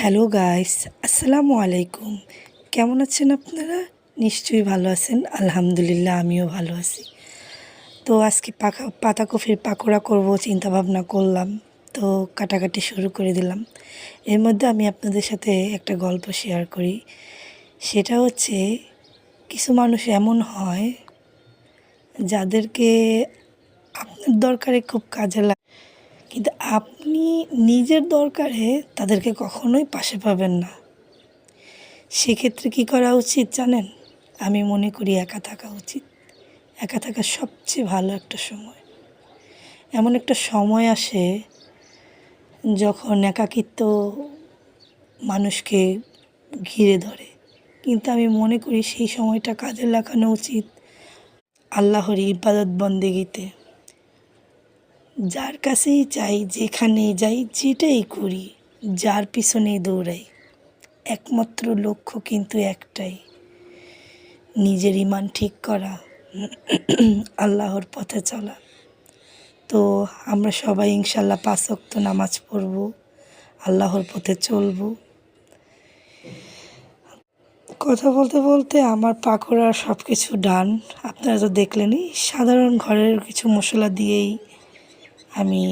Hello guys, আসসালামু আলাইকুম। কেমন আছেন আপনারা? নিশ্চয়ই ভালো আছেন। আলহামদুলিল্লাহ আমিও ভালো আছি। তো আজকে পাতাকপির পাকোড়া করব চিন্তা ভাবনা করলাম। তো কাটাকাটি শুরু করে দিলাম। এর মধ্যে আমি আপনাদের সাথে একটা গল্প শেয়ার করি। সেটা হচ্ছে কিছু মানুষ এমন হয় যাদেরকে আপনার দরকারে খুব কাজে লাগে, কিন্তু আপনি নিজের দরকারে তাদেরকে কখনোই পাশে পাবেন না। সেক্ষেত্রে কী করা উচিত জানেন? আমি মনে করি একা থাকা উচিত। একা থাকা সবচেয়ে ভালো একটা সময়। এমন একটা সময় আসে যখন একাকিত্ব মানুষকে ঘিরে ধরে, কিন্তু আমি মনে করি সেই সময়টা কাজে লাগানো উচিত আল্লাহর ইবাদত বন্দেগীতে। যার কাছেই চাই, যেখানেই যাই, যেটাই করি, যার পিছনেই দৌড়াই, একমাত্র লক্ষ্য কিন্তু একটাই, নিজের ঈমান ঠিক করা, আল্লাহর পথে চলা। তো আমরা সবাই ইনশাল্লাহ ৫ ওয়াক্ত নামাজ পড়ব, আল্লাহর পথে চলব। কথা বলতে বলতে আমার পাকোড়া সব কিছু ডান। আপনারা তো দেখলেনই, সাধারণ ঘরের কিছু মশলা দিয়েই আমি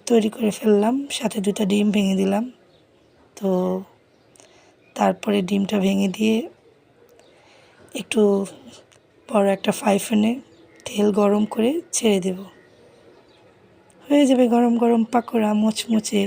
তৈরি করে ফেললাম। সাথে 2টা ডিম ভেঙে দিলাম। তো তারপরে ডিমটা ভেঙে দিয়ে একটু বড় একটা ফ্রাই প্যানে তেল গরম করে ছেড়ে দেব। হয়ে যাবে গরম গরম পাকোড়া, মুচমুচে